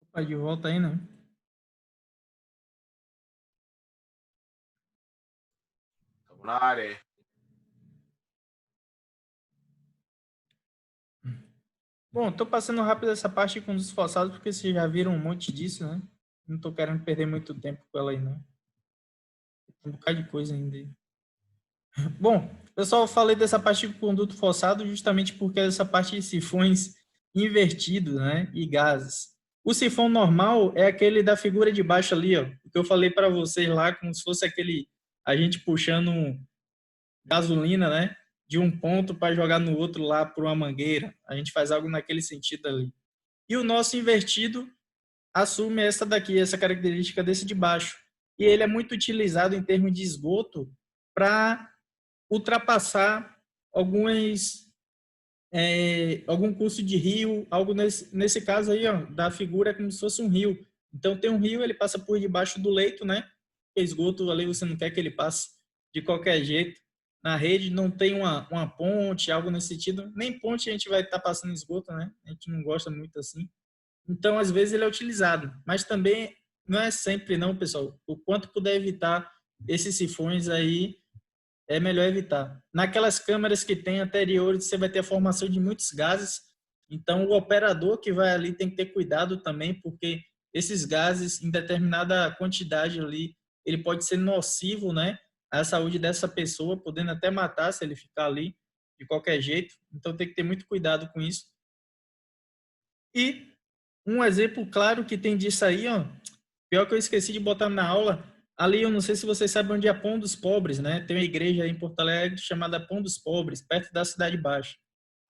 Opa, de volta aí, né? Estamos na área. Bom, tô passando rápido essa parte com os forçados porque vocês já viram um monte disso, né? Não tô querendo perder muito tempo com ela aí, não. Tem um bocado de coisa ainda aí. Bom, eu só falei dessa parte de conduto forçado justamente porque é essa parte de sifões invertidos, né? E gases. O sifão normal é aquele da figura de baixo ali, ó. Que eu falei para vocês lá, como se fosse aquele a gente puxando gasolina, né? De um ponto para jogar no outro lá por uma mangueira. A gente faz algo naquele sentido ali. E o nosso invertido assume essa daqui, essa característica desse de baixo. E ele é muito utilizado em termos de esgoto para ultrapassar algum curso de rio, algo nesse caso aí, ó, da figura é como se fosse um rio. Então tem um rio, ele passa por debaixo do leito, né? O esgoto ali você não quer que ele passe de qualquer jeito. Na rede não tem uma ponte, algo nesse sentido. Nem ponte a gente vai estar passando esgoto, né? A gente não gosta muito assim. Então, às vezes ele é utilizado, mas também não é sempre não, pessoal. O quanto puder evitar esses sifões aí, é melhor evitar. Naquelas câmeras que tem anteriores, você vai ter a formação de muitos gases, então o operador que vai ali tem que ter cuidado também, porque esses gases, em determinada quantidade ali, ele pode ser nocivo, né, à saúde dessa pessoa, podendo até matar se ele ficar ali de qualquer jeito. Então tem que ter muito cuidado com isso. E um exemplo claro que tem disso aí, ó, pior que eu esqueci de botar na aula, ali eu não sei se vocês sabem onde é Pão dos Pobres, né? Tem uma igreja aí em Porto Alegre chamada Pão dos Pobres, perto da Cidade Baixa.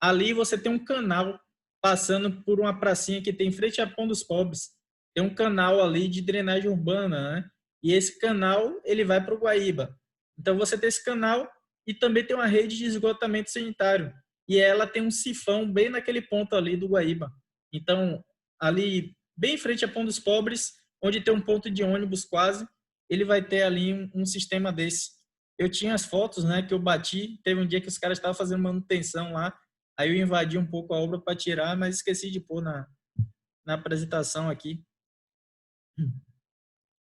Ali você tem um canal passando por uma pracinha que tem em frente a Pão dos Pobres. Tem um canal ali de drenagem urbana, né? E esse canal, ele vai para o Guaíba. Então você tem esse canal e também tem uma rede de esgotamento sanitário. E ela tem um sifão bem naquele ponto ali do Guaíba. Então, ali bem em frente a Pão dos Pobres, onde tem um ponto de ônibus quase, ele vai ter ali um sistema desse. Eu tinha as fotos, né, que eu bati, teve um dia que os caras estavam fazendo manutenção lá, aí eu invadi um pouco a obra para tirar, mas esqueci de pôr na apresentação aqui.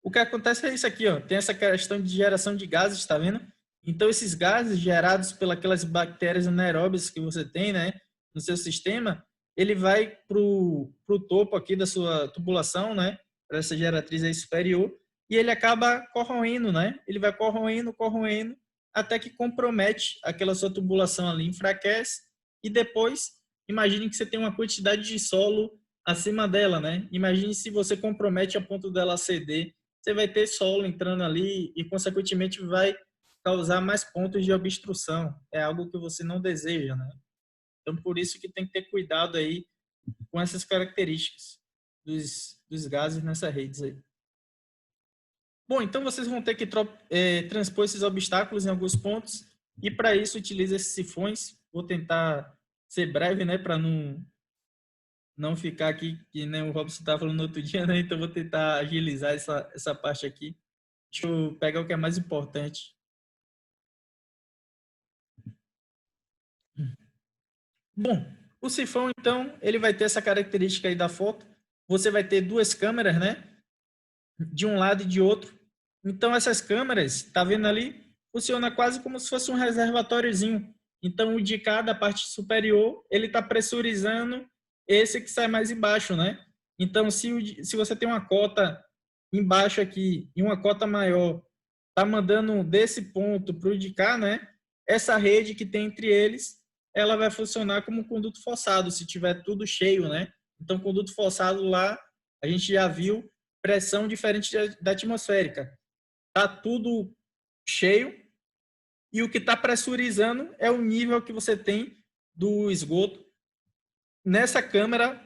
O que acontece é isso aqui, ó, tem essa questão de geração de gases, tá vendo? Então esses gases gerados pelas bactérias anaeróbias que você tem, né, no seu sistema, ele vai pro topo aqui da sua tubulação, né, para essa geratriz aí superior, e ele acaba corroendo, né? Ele vai corroendo, até que compromete aquela sua tubulação ali, enfraquece, e depois, imagine que você tem uma quantidade de solo acima dela, né? Imagine se você compromete a ponto dela ceder, você vai ter solo entrando ali e, consequentemente, vai causar mais pontos de obstrução. É algo que você não deseja, né? Então, por isso que tem que ter cuidado aí com essas características dos gases nessas redes aí. Bom, então vocês vão ter que transpor esses obstáculos em alguns pontos e, para isso, utilize esses sifões. Vou tentar ser breve, né, para não ficar aqui, que nem o Robson estava falando no outro dia, né? Então, vou tentar agilizar essa parte aqui. Deixa eu pegar o que é mais importante. Bom, o sifão, então, ele vai ter essa característica aí da foto. Você vai ter duas câmeras, né? De um lado e de outro. Então, essas câmeras, tá vendo ali? Funciona quase como se fosse um reservatóriozinho. Então, o de cada parte superior, ele está pressurizando esse que sai mais embaixo, né? Então, se você tem uma cota embaixo aqui e uma cota maior, tá mandando desse ponto para o de cá, né? Essa rede que tem entre eles, ela vai funcionar como um conduto forçado, se tiver tudo cheio, né? Então, conduto forçado lá, a gente já viu pressão diferente da atmosférica. Tá tudo cheio e o que está pressurizando é o nível que você tem do esgoto nessa câmara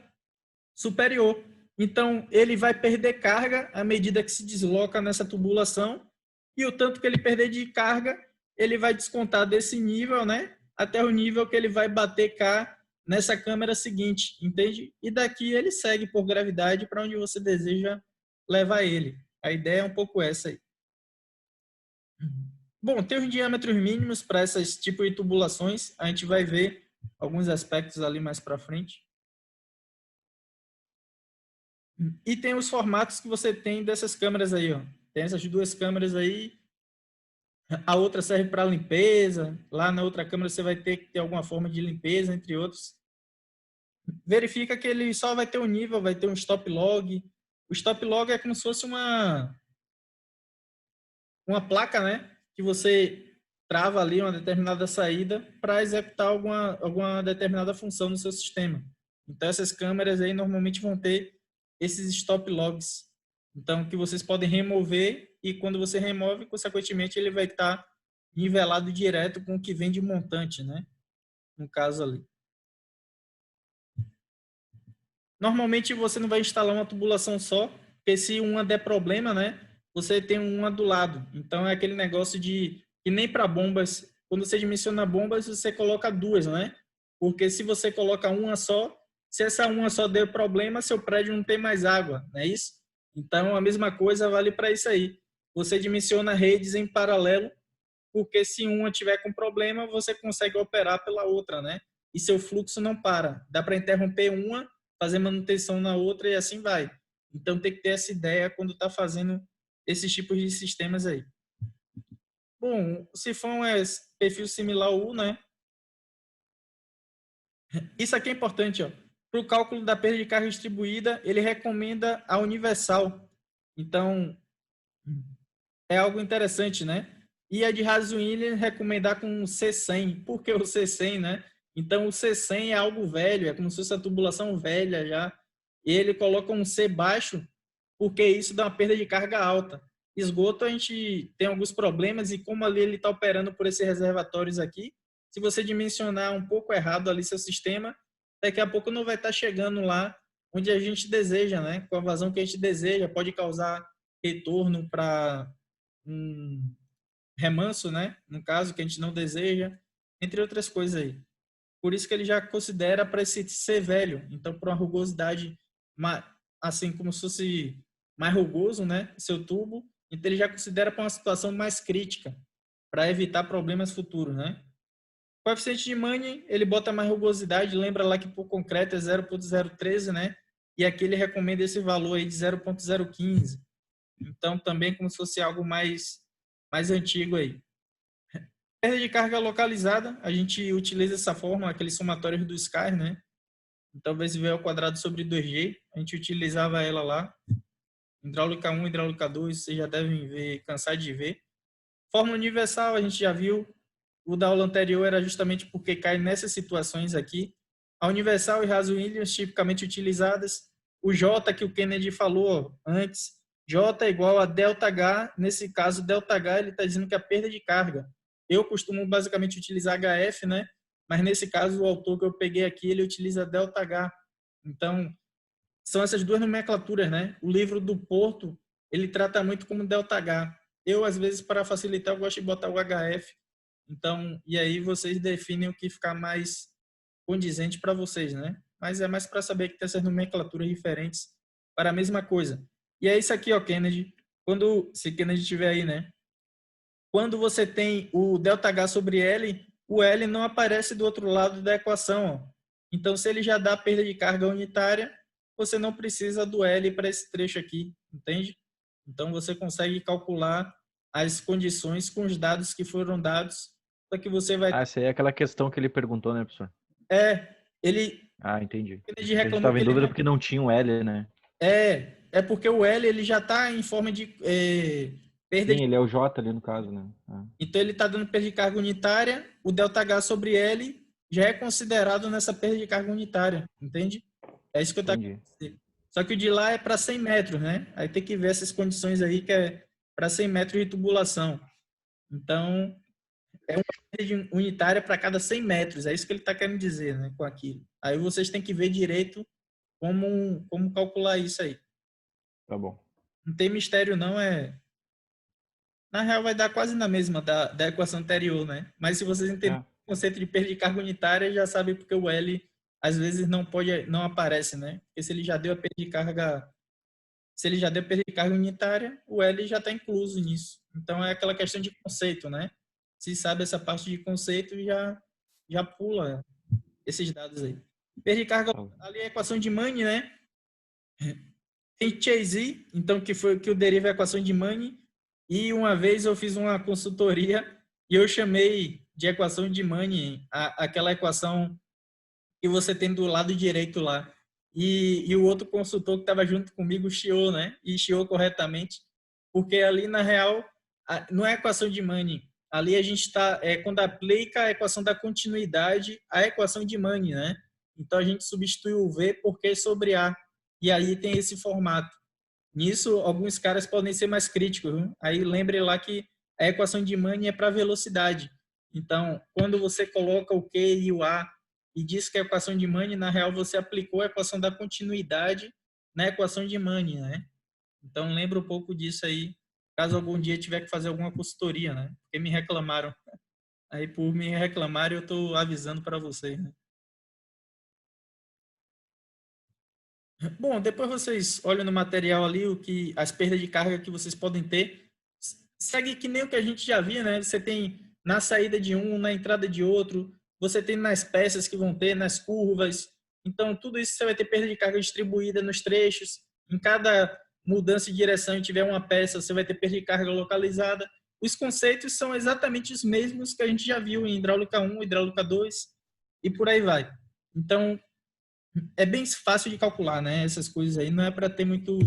superior. Então, ele vai perder carga à medida que se desloca nessa tubulação e o tanto que ele perder de carga, ele vai descontar desse nível, né, até o nível que ele vai bater cá nessa câmara seguinte, entende? E daqui ele segue por gravidade para onde você deseja levar ele. A ideia é um pouco essa aí. Bom, tem os diâmetros mínimos para esses tipos de tubulações. A gente vai ver alguns aspectos ali mais para frente. E tem os formatos que você tem dessas câmeras aí, ó. Tem essas duas câmeras aí. A outra serve para limpeza. Lá na outra câmera você vai ter que ter alguma forma de limpeza, entre outros. Verifica que ele só vai ter um nível, vai ter um stop log. O stop log é como se fosse uma placa, né? Que você trava ali uma determinada saída para executar alguma determinada função no seu sistema. Então, essas câmeras aí normalmente vão ter esses stop logs. Então, que vocês podem remover e quando você remove, consequentemente, ele vai estar nivelado direto com o que vem de montante, né? No caso ali. Normalmente, você não vai instalar uma tubulação só, porque se uma der problema, né? Você tem uma do lado. Então, é aquele negócio de que nem para bombas, quando você dimensiona bombas, você coloca duas, né? Porque se você coloca uma só, se essa uma só der problema, seu prédio não tem mais água, não é isso? Então, a mesma coisa vale para isso aí. Você dimensiona redes em paralelo, porque se uma tiver com problema, você consegue operar pela outra, né? E seu fluxo não para. Dá para interromper uma, fazer manutenção na outra e assim vai. Então, tem que ter essa ideia quando está fazendo esses tipos de sistemas aí. Bom, o sifão é perfil similar ao U, né? Isso aqui é importante, ó. Para o cálculo da perda de carga distribuída, ele recomenda a universal. Então, é algo interessante, né? E a de Razwin recomendar com o C100. Por que o C100, né? Então, o C100 é algo velho, é como se fosse a tubulação velha já. E ele coloca um C baixo, porque isso dá uma perda de carga alta. Esgoto, a gente tem alguns problemas e como ali ele está operando por esses reservatórios aqui, se você dimensionar um pouco errado ali seu sistema, daqui a pouco não vai estar chegando lá onde a gente deseja, né? Com a vazão que a gente deseja, pode causar retorno para um remanso, né? No caso, que a gente não deseja, entre outras coisas aí. Por isso que ele já considera para esse ser velho. Então, para uma rugosidade, assim como se fosse mais rugoso, né? Seu tubo, então ele já considera para uma situação mais crítica, para evitar problemas futuros, né? O coeficiente de Manning, ele bota mais rugosidade, lembra lá que por concreto é 0,013, né? E aqui ele recomenda esse valor aí de 0,015. Então, também como se fosse algo mais antigo aí. Perda de carga localizada, a gente utiliza essa fórmula, aqueles somatórios do Sky, né? Então, vezes V ao quadrado sobre 2G, a gente utilizava ela lá. Hidráulica 1, hidráulica 2, vocês já devem ver, cansar de ver. Fórmula universal, a gente já viu. O da aula anterior era justamente porque cai nessas situações aqui. A universal e Raso-Williams, tipicamente utilizadas. O J, que o Kennedy falou antes, J é igual a ΔH. Nesse caso, ΔH, ele está dizendo que é a perda de carga. Eu costumo basicamente utilizar HF, né? Mas nesse caso, o autor que eu peguei aqui, ele utiliza ΔH. Então, são essas duas nomenclaturas, né? O livro do Porto, ele trata muito como ΔH. Eu, às vezes, para facilitar, eu gosto de botar o HF. Então, e aí vocês definem o que ficar mais condizente para vocês, né? Mas é mais para saber que tem essas nomenclaturas diferentes para a mesma coisa. E é isso aqui, ó, Kennedy. Se Kennedy estiver aí, né? Quando você tem o ΔH sobre L, o L não aparece do outro lado da equação, ó. Então, se ele já dá perda de carga unitária, você não precisa do L para esse trecho aqui, entende? Então, você consegue calcular as condições com os dados que foram dados, só que você vai... essa aí é aquela questão que ele perguntou, né, professor? Ele Entendi. a A gente gente reclamou estava que em ele dúvida não... porque não tinha um L, né? É porque o L ele já está em forma de perda Sim, de... ele é o J ali no caso, né? Então ele está dando perda de carga unitária, o ΔH sobre L já é considerado nessa perda de carga unitária, entende? É isso que eu estou querendo dizer. Só que o de lá é para 100 metros, né? Aí tem que ver essas condições aí que é para 100 metros de tubulação. Então, é uma perda unitária para cada 100 metros. É isso que ele está querendo dizer, né, com aquilo. Aí vocês têm que ver direito como calcular isso aí. Tá bom. Não tem mistério não, na real vai dar quase na mesma da equação anterior, né? Mas se vocês entenderem o conceito de perda de carga unitária, já sabem porque o L às vezes não aparece, né? Porque se ele já deu a perda de carga unitária, o L já está incluso nisso. Então, é aquela questão de conceito, né? Se sabe essa parte de conceito, já pula esses dados aí. Perda de carga, ali é a equação de Mann, né? Tem Chase, então, que foi que o deriva a equação de Mann. E uma vez eu fiz uma consultoria e eu chamei de equação de Mann aquela equação que você tem do lado direito lá. E o outro consultor que estava junto comigo chiou, né? E chiou corretamente, porque ali, na real, não é equação de Mann. Ali a gente está, quando aplica a equação da continuidade, a equação de Mann, né? Então a gente substitui o V por Q sobre A. E aí tem esse formato. Nisso, alguns caras podem ser mais críticos. Viu? Aí lembre lá que a equação de Mann é para velocidade. Então, quando você coloca o Q e o A e diz que é a equação de Mann, na real você aplicou a equação da continuidade na equação de Mann, né? Então, lembra um pouco disso aí, caso algum dia tiver que fazer alguma consultoria, né? Porque me reclamaram. Aí, por me reclamar, eu estou avisando para vocês, né? Bom, depois vocês olham no material ali as perdas de carga que vocês podem ter. Segue que nem o que a gente já via, né? Você tem na saída de um, na entrada de outro, você tem nas peças que vão ter, nas curvas. Então, tudo isso você vai ter perda de carga distribuída nos trechos. Em cada mudança de direção e tiver uma peça, você vai ter perda de carga localizada. Os conceitos são exatamente os mesmos que a gente já viu em hidráulica 1, hidráulica 2 e por aí vai. Então, é bem fácil de calcular, né? Essas coisas aí não é para ter muito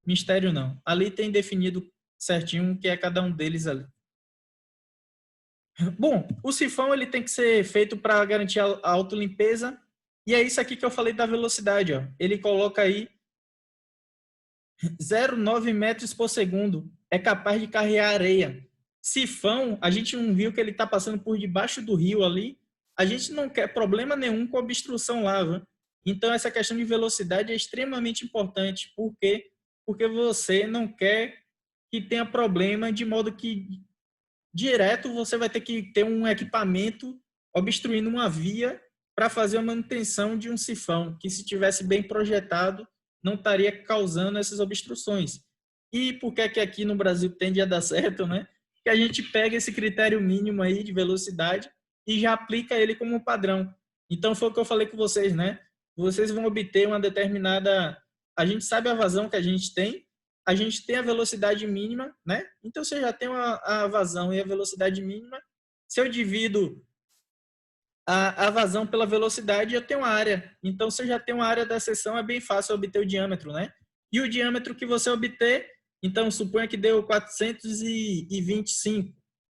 mistério, não. Ali tem definido certinho o que é cada um deles ali. Bom, o sifão ele tem que ser feito para garantir a autolimpeza. E é isso aqui que eu falei da velocidade. Ó. Ele coloca aí 0,9 metros por segundo. É capaz de carregar areia. Sifão, a gente não viu que ele está passando por debaixo do rio ali. A gente não quer problema nenhum com obstrução lá, viu? Então, essa questão de velocidade é extremamente importante. Por quê? Porque você não quer que tenha problema, de modo que direto você vai ter que ter um equipamento obstruindo uma via para fazer a manutenção de um sifão, que se tivesse bem projetado, não estaria causando essas obstruções. E por que que aqui no Brasil tende a dar certo, né? Que a gente pega esse critério mínimo aí de velocidade e já aplica ele como padrão. Então, foi o que eu falei com vocês, né? Vocês vão obter uma determinada... A gente sabe a vazão que a gente tem a velocidade mínima, né? Então, você já tem a vazão e a velocidade mínima. Se eu divido a vazão pela velocidade, eu tenho uma área. Então, você já tem uma área da seção, é bem fácil obter o diâmetro, né? E o diâmetro que você obter, então, suponha que deu 425.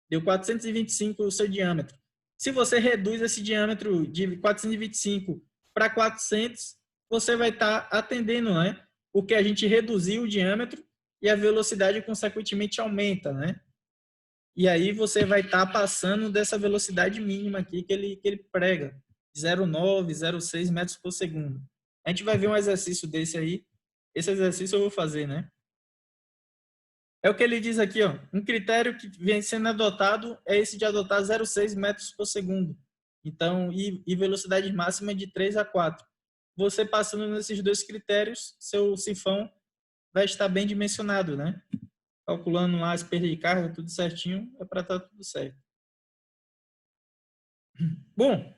Deu 425 o seu diâmetro. Se você reduz esse diâmetro de 425 para 400, você vai estar atendendo, né? Porque a gente reduziu o diâmetro e a velocidade consequentemente aumenta, né? E aí você vai estar passando dessa velocidade mínima aqui que ele prega, 0,9, 0,6 metros por segundo. A gente vai ver um exercício desse aí. Esse exercício eu vou fazer, né? É o que ele diz aqui, ó. Um critério que vem sendo adotado é esse de adotar 0,6 metros por segundo. Então, e velocidade máxima de 3 a 4. Você passando nesses dois critérios, seu sifão vai estar bem dimensionado, né? Calculando lá as perdas de carga, tudo certinho, é para estar tudo certo. Bom,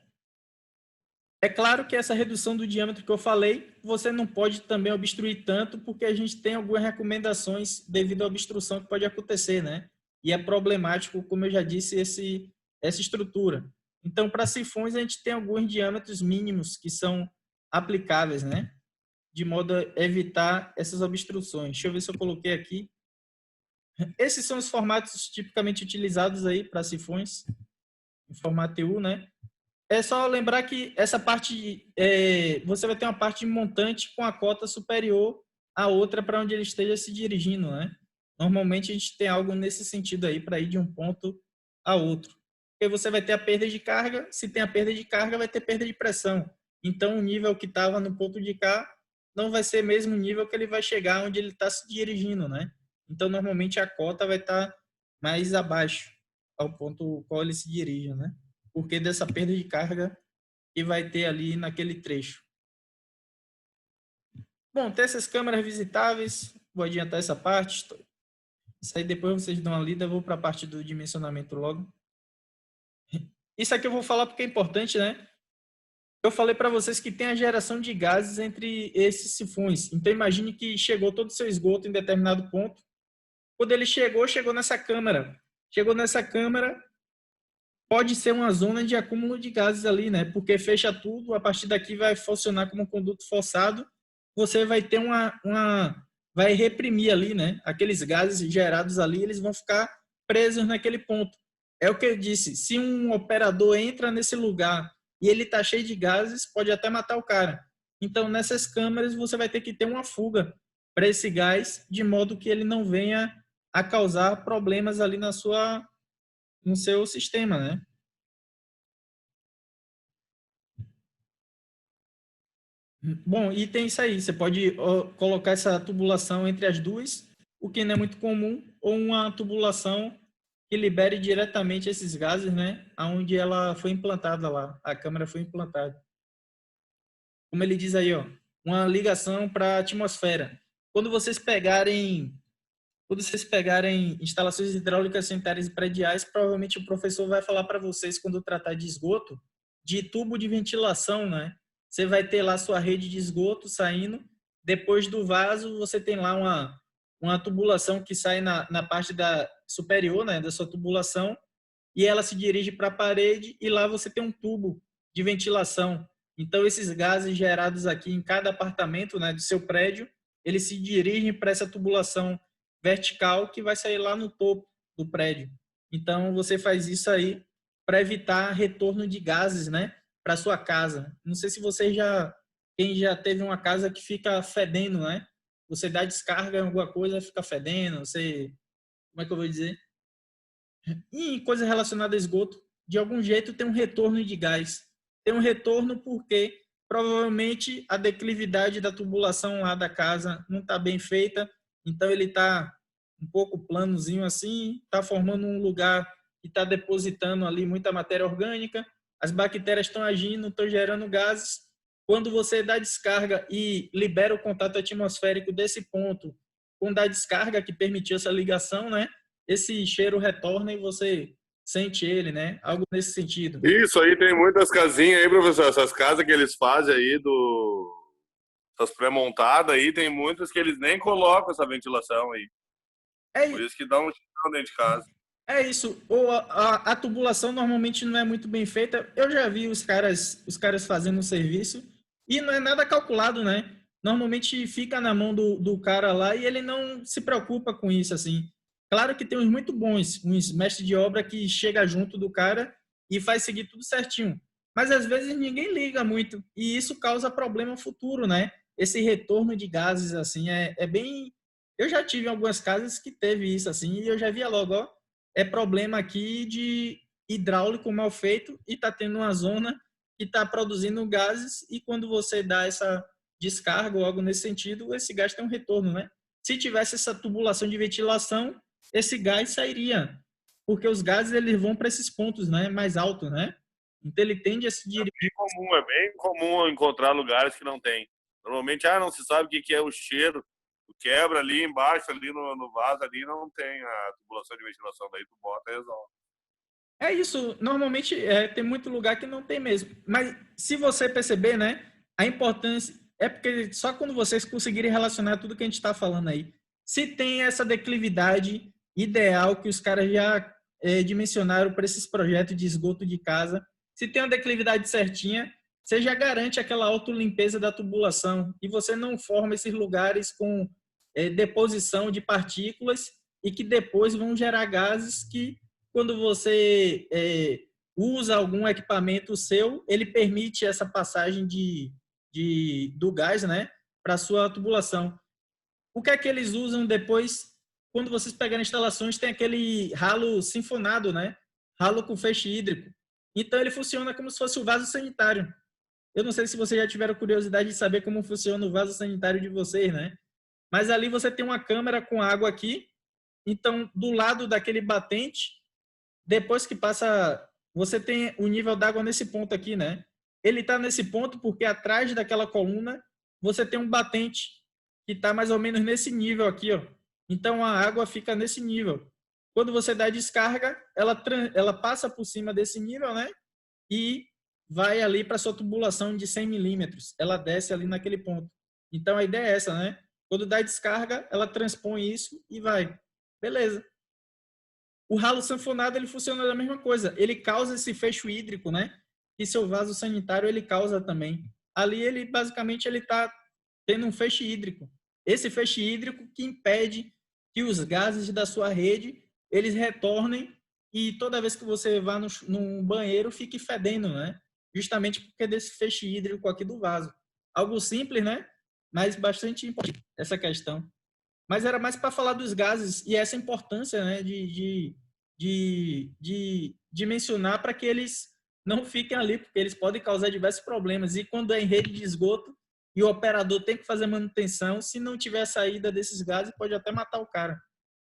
é claro que essa redução do diâmetro que eu falei, você não pode também obstruir tanto, porque a gente tem algumas recomendações devido à obstrução que pode acontecer, né? E é problemático, como eu já disse, essa estrutura. Então, para sifões, a gente tem alguns diâmetros mínimos que são aplicáveis, né? De modo a evitar essas obstruções. Deixa eu ver se eu coloquei aqui. Esses são os formatos tipicamente utilizados aí para sifões, em formato TU, né? É só lembrar que essa parte, você vai ter uma parte de montante com a cota superior à outra para onde ele esteja se dirigindo, né? Normalmente a gente tem algo nesse sentido aí para ir de um ponto a outro. Porque você vai ter a perda de carga, se tem a perda de carga, vai ter perda de pressão. Então o nível que estava no ponto de cá não vai ser mesmo o nível que ele vai chegar onde ele está se dirigindo, né? Então normalmente a cota vai estar mais abaixo ao ponto ao qual ele se dirige, né? Porque dessa perda de carga que vai ter ali naquele trecho. Bom, tem essas câmeras visitáveis, vou adiantar essa parte. Isso aí depois vocês dão uma lida, eu vou para a parte do dimensionamento logo. Isso aqui eu vou falar porque é importante, né? Eu falei para vocês que tem a geração de gases entre esses sifões. Então imagine que chegou todo o seu esgoto em determinado ponto. Quando ele chegou nessa câmara. Chegou nessa câmara, pode ser uma zona de acúmulo de gases ali, né? Porque fecha tudo, a partir daqui vai funcionar como um conduto forçado. Você vai ter vai reprimir ali, né? Aqueles gases gerados ali, eles vão ficar presos naquele ponto. É o que eu disse, se um operador entra nesse lugar e ele está cheio de gases, pode até matar o cara. Então, nessas câmeras, você vai ter que ter uma fuga para esse gás, de modo que ele não venha a causar problemas ali no seu sistema, né? Bom, e tem isso aí, você pode colocar essa tubulação entre as duas, o que não é muito comum, ou uma tubulação que libere diretamente esses gases, né, aonde ela foi implantada lá, a câmera foi implantada. Como ele diz aí, ó, uma ligação para a atmosfera. Quando vocês pegarem instalações hidráulicas sanitárias e prediais, provavelmente o professor vai falar para vocês, quando tratar de esgoto, de tubo de ventilação, né? Você vai ter lá sua rede de esgoto saindo, depois do vaso você tem lá uma tubulação que sai na parte superior, né, da sua tubulação, e ela se dirige para a parede e lá você tem um tubo de ventilação. Então esses gases gerados aqui em cada apartamento, né, do seu prédio, eles se dirigem para essa tubulação vertical que vai sair lá no topo do prédio. Então você faz isso aí para evitar retorno de gases, né, para sua casa. Não sei se quem já teve uma casa que fica fedendo, né? Você dá descarga em alguma coisa, fica fedendo, como é que eu vou dizer? E em coisa relacionada a esgoto, de algum jeito tem um retorno de gás. Tem um retorno porque provavelmente a declividade da tubulação lá da casa não está bem feita, então ele está um pouco planozinho assim, está formando um lugar que está depositando ali muita matéria orgânica, as bactérias estão agindo, estão gerando gases. Quando você dá descarga e libera o contato atmosférico desse ponto com da descarga que permitiu essa ligação, né? Esse cheiro retorna e você sente ele, né? Algo nesse sentido. Isso aí tem muitas casinhas aí, professor. Essas casas que eles fazem aí essas pré-montadas aí, tem muitas que eles nem colocam essa ventilação aí. Por isso que dá um cheiro dentro de casa. É isso. Ou a tubulação normalmente não é muito bem feita. Eu já vi os caras fazendo um serviço e não é nada calculado, né? Normalmente fica na mão do cara lá e ele não se preocupa com isso, assim. Claro que tem uns muito bons, uns mestres de obra que chega junto do cara e faz seguir tudo certinho. Mas às vezes ninguém liga muito e isso causa problema futuro, né? Esse retorno de gases, assim, é bem... Eu já tive algumas casas que teve isso, assim, e eu já via logo, ó, é problema aqui de hidráulico mal feito e está tendo uma zona que está produzindo gases e quando você dá essa descarga ou algo nesse sentido, esse gás tem um retorno, né? Se tivesse essa tubulação de ventilação, esse gás sairia, porque os gases eles vão para esses pontos, né, mais altos, né? Então ele tende a se dirigir. É bem comum encontrar lugares que não tem. Normalmente, não se sabe o que é o cheiro. Quebra ali embaixo, ali no vaso, ali não tem a tubulação de ventilação, daí tu bota e resolve. É isso, normalmente tem muito lugar que não tem mesmo. Mas se você perceber, né, a importância é porque só quando vocês conseguirem relacionar tudo que a gente está falando aí, se tem essa declividade ideal que os caras já dimensionaram para esses projetos de esgoto de casa, se tem uma declividade certinha, você já garante aquela autolimpeza da tubulação e você não forma esses lugares com deposição de partículas e que depois vão gerar gases que, quando você usa algum equipamento seu, ele permite essa passagem do gás, né, para a sua tubulação. O que é que eles usam depois? Quando vocês pegarem instalações, tem aquele ralo sinfonado, né? Ralo com feixe hídrico. Então, ele funciona como se fosse o vaso sanitário. Eu não sei se vocês já tiveram curiosidade de saber como funciona o vaso sanitário de vocês, né? Mas ali você tem uma câmara com água aqui. Então, do lado daquele batente, depois que passa, você tem o nível d'água nesse ponto aqui, né? Ele está nesse ponto porque atrás daquela coluna você tem um batente que está mais ou menos nesse nível aqui, ó. Então, a água fica nesse nível. Quando você dá descarga, ela passa por cima desse nível, né? E vai ali para sua tubulação de 100 milímetros. Ela desce ali naquele ponto. Então, a ideia é essa, né? Quando dá descarga, ela transpõe isso e vai. Beleza. O ralo sanfonado, ele funciona da mesma coisa. Ele causa esse fecho hídrico, né? E seu vaso sanitário, ele causa também. Ali, ele basicamente, ele está tendo um feixe hídrico. Esse feixe hídrico que impede que os gases da sua rede, eles retornem e toda vez que você vá no banheiro, fique fedendo, né? Justamente porque desse feixe hídrico aqui do vaso. Algo simples, né? Mas bastante importante essa questão. Mas era mais para falar dos gases e essa importância, né, de mencionar para que eles não fiquem ali, porque eles podem causar diversos problemas. E quando é em rede de esgoto e o operador tem que fazer manutenção, se não tiver saída desses gases, pode até matar o cara.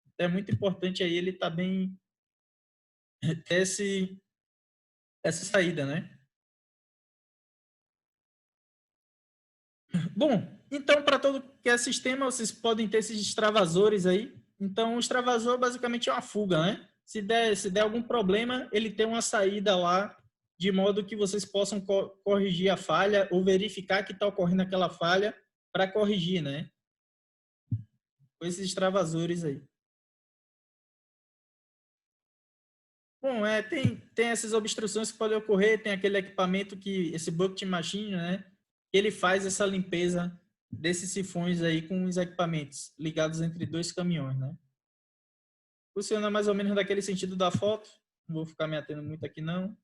Então, é muito importante aí ele estar bem ter essa saída, né? Bom, então para todo que é sistema, vocês podem ter esses extravasores aí. Então, o extravasor basicamente é uma fuga, né? Se der algum problema, ele tem uma saída lá, de modo que vocês possam corrigir a falha ou verificar que está ocorrendo aquela falha para corrigir, né? Com esses extravasores aí. Bom, tem essas obstruções que podem ocorrer, tem aquele equipamento que, esse bucket machine, né? Ele faz essa limpeza desses sifões aí com os equipamentos ligados entre dois caminhões, né? Funciona mais ou menos daquele sentido da foto. Não vou ficar me atendo muito aqui, não.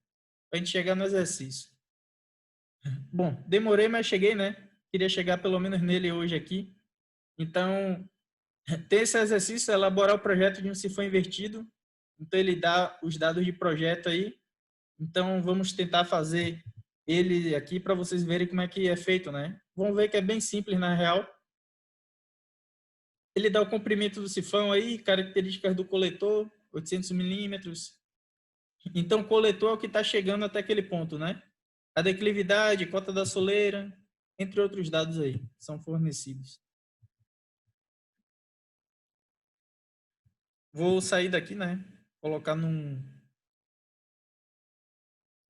Para a gente chegar no exercício. Bom, demorei, mas cheguei, né? Queria chegar pelo menos nele hoje aqui. Então, tem esse exercício, elaborar o projeto de um sifão invertido. Então, ele dá os dados de projeto aí. Então, vamos tentar fazer ele aqui para vocês verem como é que é feito, né? Vão ver que é bem simples, na real. Ele dá o comprimento do sifão aí, características do coletor, 800 milímetros. Então, o coletor é o que está chegando até aquele ponto, né? A declividade, cota da soleira, entre outros dados aí, são fornecidos. Vou sair daqui, né? Colocar num...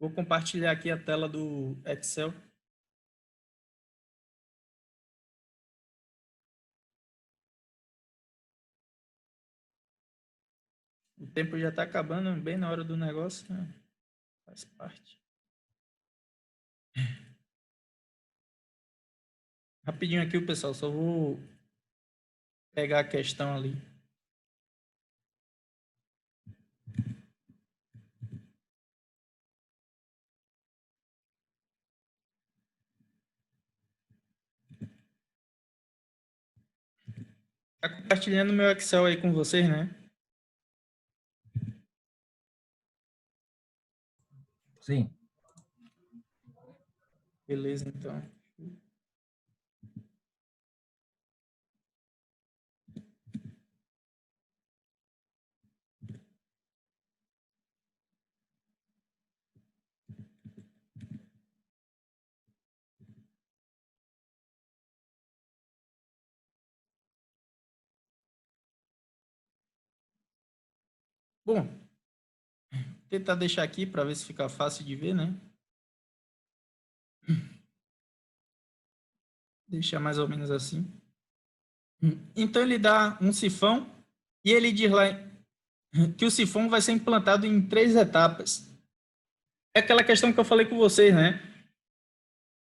Vou compartilhar aqui a tela do Excel. O tempo já está acabando, bem na hora do negócio, né? Faz parte. Rapidinho aqui, pessoal, só vou pegar a questão ali. Tá compartilhando meu Excel aí com vocês, né? Sim. Beleza, então. Bom, tentar deixar aqui para ver se fica fácil de ver, né? Deixar mais ou menos assim. Então, ele dá um sifão e ele diz lá que o sifão vai ser implantado em 3 etapas. É aquela questão que eu falei com vocês, né?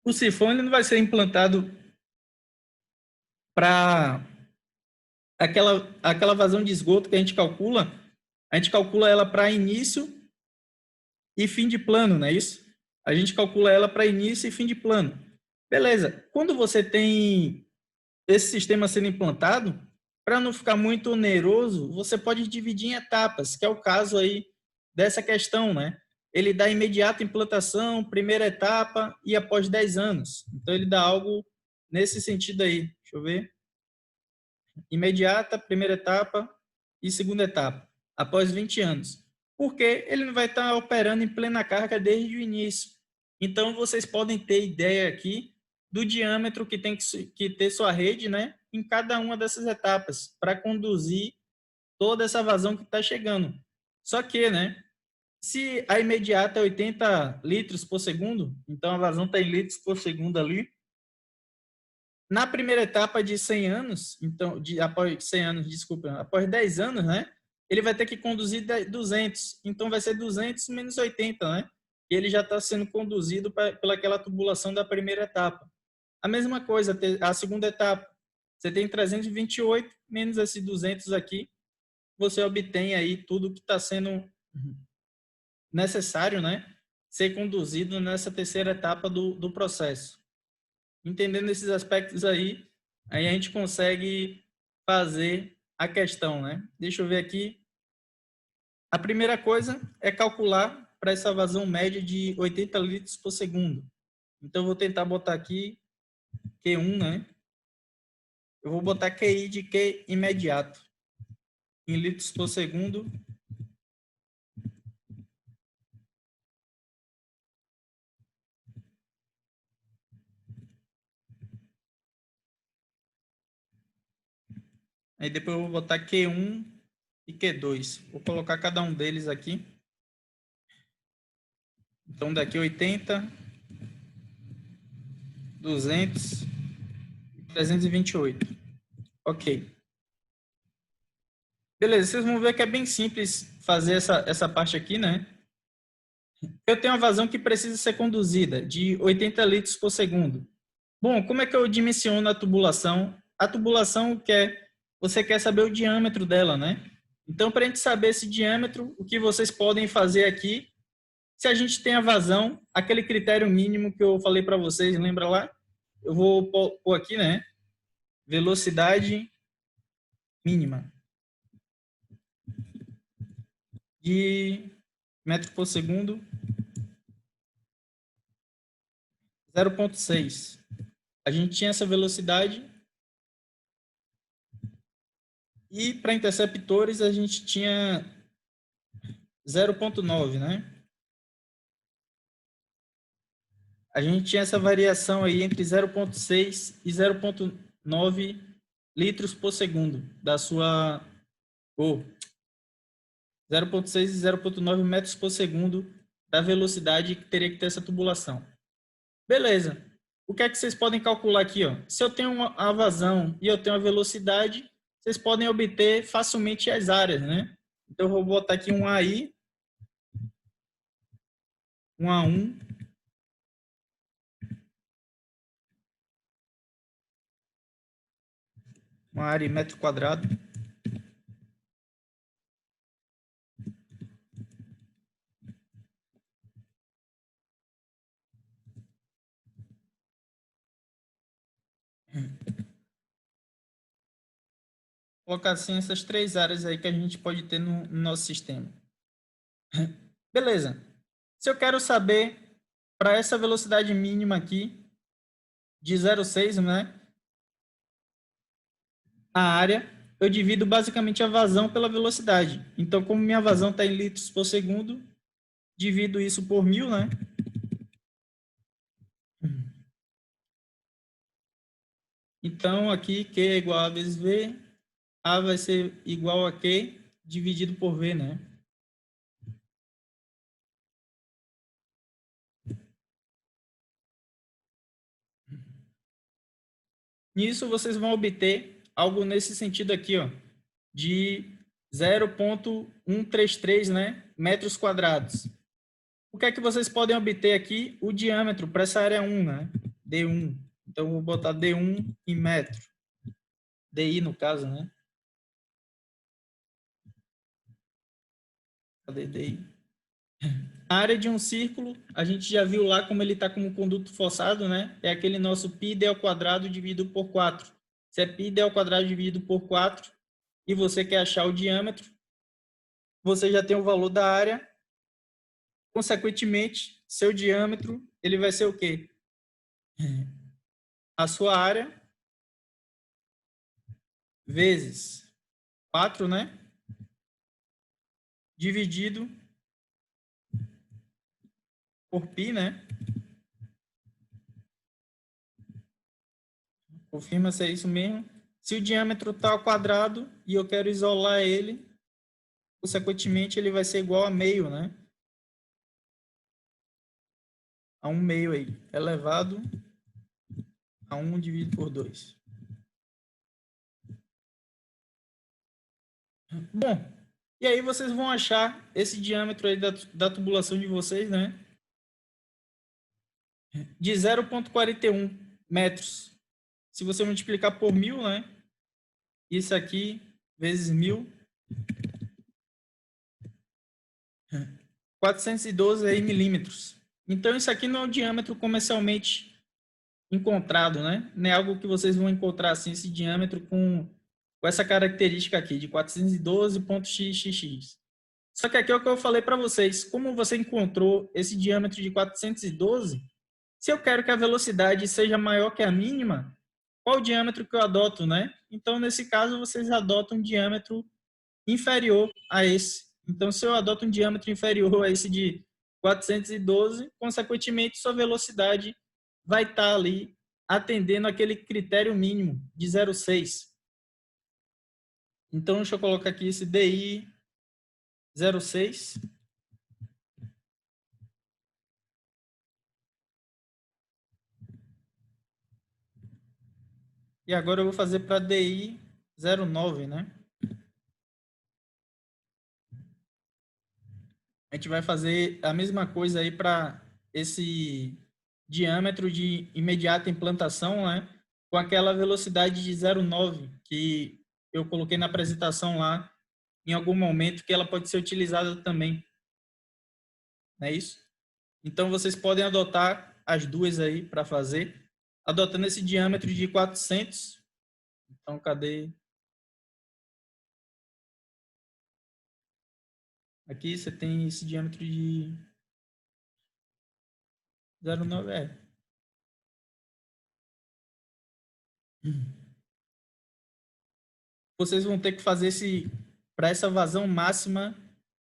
O sifão ele não vai ser implantado para aquela vazão de esgoto que a gente calcula ela para início e fim de plano, não é isso? A gente calcula ela para início e fim de plano. Beleza. Quando você tem esse sistema sendo implantado, para não ficar muito oneroso, você pode dividir em etapas, que é o caso aí dessa questão, né? Ele dá imediata implantação, primeira etapa e após 10 anos. Então, ele dá algo nesse sentido aí. Deixa eu ver. Imediata, primeira etapa e segunda etapa, após 20 anos. Porque ele não vai estar operando em plena carga desde o início. Então, vocês podem ter ideia aqui do diâmetro que tem que ter sua rede, né, em cada uma dessas etapas, para conduzir toda essa vazão que está chegando. Só que, né, se a imediata é 80 litros por segundo, então a vazão está em litros por segundo ali, na primeira etapa de 100 anos, então, após 100 anos, desculpa, após 10 anos, né, ele vai ter que conduzir 200, então vai ser 200 menos 80, né, e ele já está sendo conduzido pelaquela tubulação da primeira etapa. A mesma coisa, a segunda etapa, você tem 328 menos esse 200 aqui, você obtém aí tudo que está sendo necessário, né, ser conduzido nessa terceira etapa do processo. Entendendo esses aspectos aí a gente consegue fazer a questão, né? Deixa eu ver aqui. A primeira coisa é calcular para essa vazão média de 80 litros por segundo. Então, eu vou tentar botar aqui Q1, né? Eu vou botar QI de Q imediato em litros por segundo. Aí depois eu vou botar Q1 e Q2. Vou colocar cada um deles aqui. Então, daqui 80, 200 e 328. Ok. Beleza, vocês vão ver que é bem simples fazer essa parte aqui, né? Eu tenho uma vazão que precisa ser conduzida de 80 litros por segundo. Bom, como é que eu dimensiono a tubulação? A tubulação você quer saber o diâmetro dela, né? Então, para a gente saber esse diâmetro, o que vocês podem fazer aqui, se a gente tem a vazão, aquele critério mínimo que eu falei para vocês, lembra lá? Eu vou pôr aqui, né? Velocidade mínima de metro por segundo 0,6. A gente tinha essa velocidade e para interceptores a gente tinha 0,9, né? A gente tinha essa variação aí entre 0,6 e 0,9 litros por segundo da sua... 0,6 e 0,9 metros por segundo da velocidade que teria que ter essa tubulação. Beleza. O que é que vocês podem calcular aqui? Ó? Se eu tenho a vazão e eu tenho a velocidade, vocês podem obter facilmente as áreas, né? Então, eu vou botar aqui um AI, um A1, uma área em metro quadrado. Vou colocar assim essas três áreas aí que a gente pode ter no nosso sistema. Beleza. Se eu quero saber para essa velocidade mínima aqui, de 0,6, né? A área, eu divido basicamente a vazão pela velocidade. Então, como minha vazão está em litros por segundo, divido isso por 1000, né? Então, aqui Q é igual a vezes V, A vai ser igual a Q dividido por V, né? Nisso, vocês vão obter algo nesse sentido aqui, ó, de 0,133, né, metros quadrados. O que é que vocês podem obter aqui? O diâmetro para essa área 1, né? D1. Então, eu vou botar D1 em metro. DI, no caso, né? Cadê DI? A área de um círculo, a gente já viu lá como ele está como conduto forçado, né? É aquele nosso πd ao quadrado dividido por 4. Se é πd ao quadrado dividido por 4 e você quer achar o diâmetro, você já tem o valor da área. Consequentemente, seu diâmetro, ele vai ser o quê? A sua área vezes 4, né? Dividido por π, né? Confirma se é isso mesmo. Se o diâmetro está ao quadrado e eu quero isolar ele, consequentemente ele vai ser igual a meio, né? A 1 meio aí, elevado a 1 dividido por 2. Bom, e aí vocês vão achar esse diâmetro aí da tubulação de vocês, né? De 0,41 metros. Se você multiplicar por 1000, né? Isso aqui vezes 1000. 412 aí milímetros. Então, isso aqui não é o diâmetro comercialmente encontrado, né? Não é algo que vocês vão encontrar assim, esse diâmetro com essa característica aqui, de 412,xxx. Só que aqui é o que eu falei para vocês. Como você encontrou esse diâmetro de 412, se eu quero que a velocidade seja maior que a mínima, qual o diâmetro que eu adoto, né? Então, nesse caso, vocês adotam um diâmetro inferior a esse. Então, se eu adoto um diâmetro inferior a esse de 412, consequentemente, sua velocidade vai estar ali atendendo aquele critério mínimo de 0,6. Então, deixa eu colocar aqui esse DI 0,6. E agora eu vou fazer para DI 0,9, né? A gente vai fazer a mesma coisa aí para esse diâmetro de imediata implantação, né? Com aquela velocidade de 0,9 que eu coloquei na apresentação lá em algum momento, que ela pode ser utilizada também. Não é isso? Então, vocês podem adotar as duas aí para fazer, adotando esse diâmetro de 400. Então, cadê? Aqui você tem esse diâmetro de 0,9. Vocês vão ter que fazer para essa vazão máxima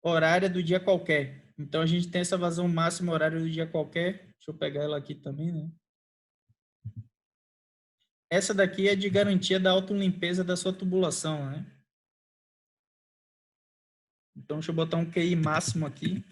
horária do dia qualquer. Então, a gente tem essa vazão máxima horária do dia qualquer. Deixa eu pegar ela aqui também, né? Essa daqui é de garantia da autolimpeza da sua tubulação, né? Então, deixa eu botar um QI máximo aqui.